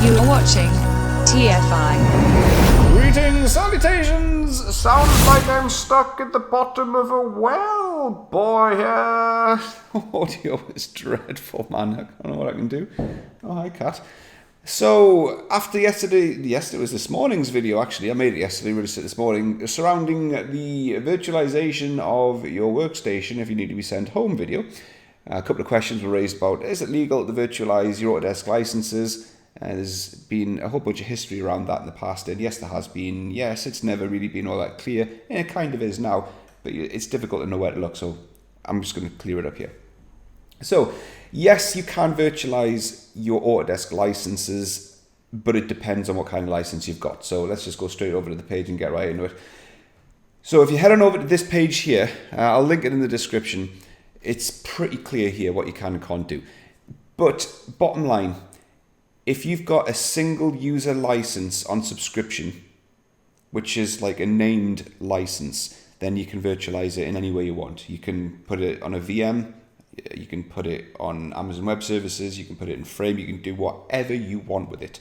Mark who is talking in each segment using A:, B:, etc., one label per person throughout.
A: You are watching TFI.
B: Greetings, salutations! Sounds like I'm stuck at the bottom of a well, boy. Audio is dreadful, man. I don't know what I can do. Oh, hi, cat. So, after yesterday it was this morning's video, actually. I made it yesterday, released it this morning, surrounding the virtualization of your workstation if you need to be sent home video. A couple of questions were raised about, is it legal to virtualize your Autodesk licenses? There's been a whole bunch of history around that in the past, and yes, there has been. Yes, it's never really been all that clear, and it kind of is now, but it's difficult to know where to look, so I'm just going to clear it up here. So, yes, you can virtualize your Autodesk licenses, but it depends on what kind of license you've got. So let's just go straight over to the page and get right into it. So if you head on over to this page here, I'll link it in the description. It's pretty clear here what you can and can't do. But bottom line, if you've got a single user license on subscription, which is like a named license, then you can virtualize it in any way you want. You can put it on a VM, you can put it on Amazon Web Services, you can put it in Frame, you can do whatever you want with it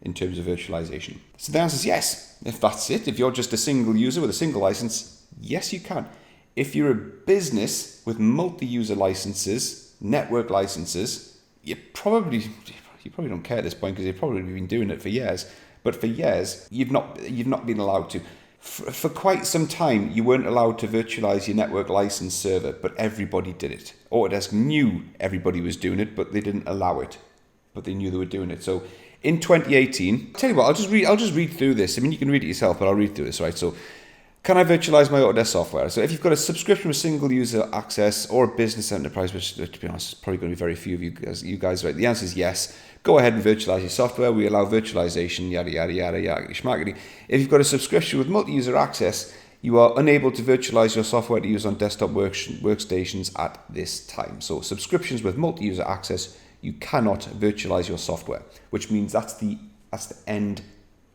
B: in terms of virtualization. So the answer is yes. If that's it, if you're just a single user with a single license, yes, you can. If you're a business with multi-user licenses, network licenses, you probably don't care at this point because you've probably been doing it for years. But for years, you've not been allowed to. For quite some time, you weren't allowed to virtualize your network license server, but everybody did it. Autodesk knew everybody was doing it, but they didn't allow it. But they knew they were doing it. So in 2018, tell you what, I'll just read through this. I mean, you can read it yourself, but I'll read through this, right? So, can I virtualize my Autodesk software? So if you've got a subscription with single user access or a business enterprise, which to be honest is probably going to be very few of you guys, right? The answer is yes. Go ahead and virtualize your software. We allow virtualization, yada, yada, yada, yada, schmackety. If you've got a subscription with multi-user access, you are unable to virtualize your software to use on desktop workstations at this time. So subscriptions with multi-user access, you cannot virtualize your software, which means that's the end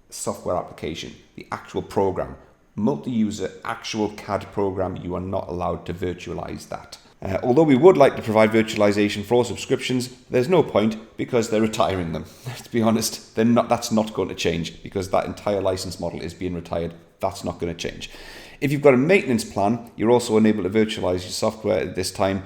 B: software application, the actual program. Multi-user actual CAD program, you are not allowed to virtualize that. Although we would like to provide virtualization for all subscriptions, there's no point because they're retiring them. To be honest, that's not going to change because that entire license model is being retired. That's not going to change. If you've got a maintenance plan, you're also unable to virtualize your software at this time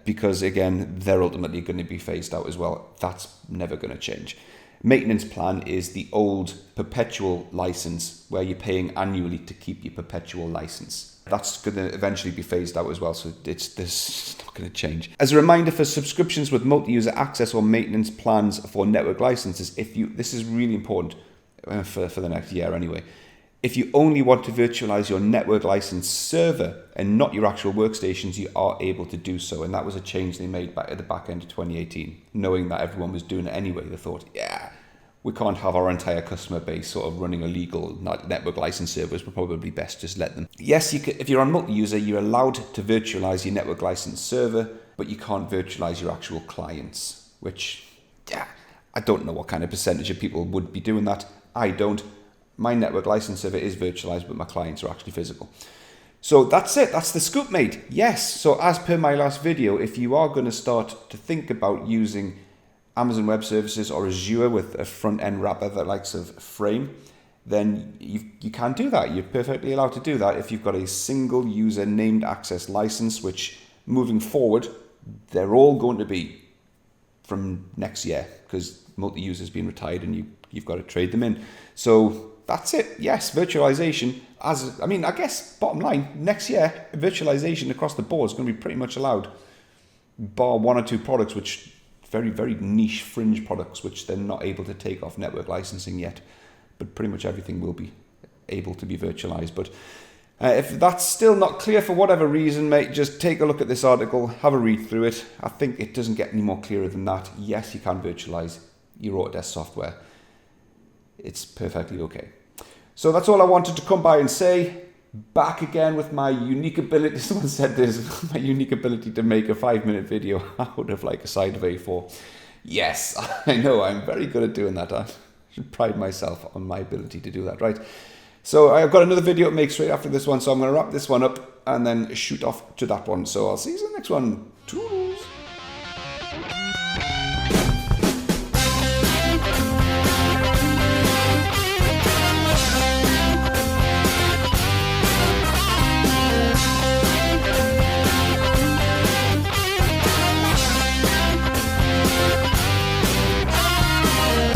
B: because, again, they're ultimately going to be phased out as well. That's never going to change. Maintenance plan is the old perpetual license where you're paying annually to keep your perpetual license. That's going to eventually be phased out as well, so it's not going to change. As a reminder, for subscriptions with multi-user access or maintenance plans for network licenses, this is really important for the next year anyway. If you only want to virtualize your network license server and not your actual workstations, you are able to do so. And that was a change they made back at the back end of 2018. Knowing that everyone was doing it anyway, they thought, yeah, we can't have our entire customer base sort of running illegal network license servers. We're probably best just let them. Yes, you can, if you're on multi-user, you're allowed to virtualize your network license server, but you can't virtualize your actual clients, which, yeah, I don't know what kind of percentage of people would be doing that. I don't. My network license server is virtualized, but my clients are actually physical. So that's it. That's the scoop, mate. Yes. So as per my last video, if you are going to start to think about using Amazon Web Services or Azure with a front-end wrapper that likes of Frame, then you can do that. You're perfectly allowed to do that if you've got a single user named access license, which moving forward, they're all going to be from next year because multi-user's been retired and you've got to trade them in. So that's it. Yes, virtualization. I guess bottom line, next year, virtualization across the board is going to be pretty much allowed, bar one or two products, which very, very niche fringe products, which they're not able to take off network licensing yet. But pretty much everything will be able to be virtualized. But if that's still not clear for whatever reason, mate, just take a look at this article, have a read through it. I think it doesn't get any more clearer than that. Yes, you can virtualize your Autodesk software. It's perfectly okay. So that's all I wanted to come by and say. Back again with my unique ability. Someone said this, my unique ability to make a 5-minute video out of like a side of A4. Yes, I know, I'm very good at doing that. I should pride myself on my ability to do that, right? So I've got another video to make straight after this one, so I'm going to wrap this one up and then shoot off to that one. So I'll see you in the next one. Toodles.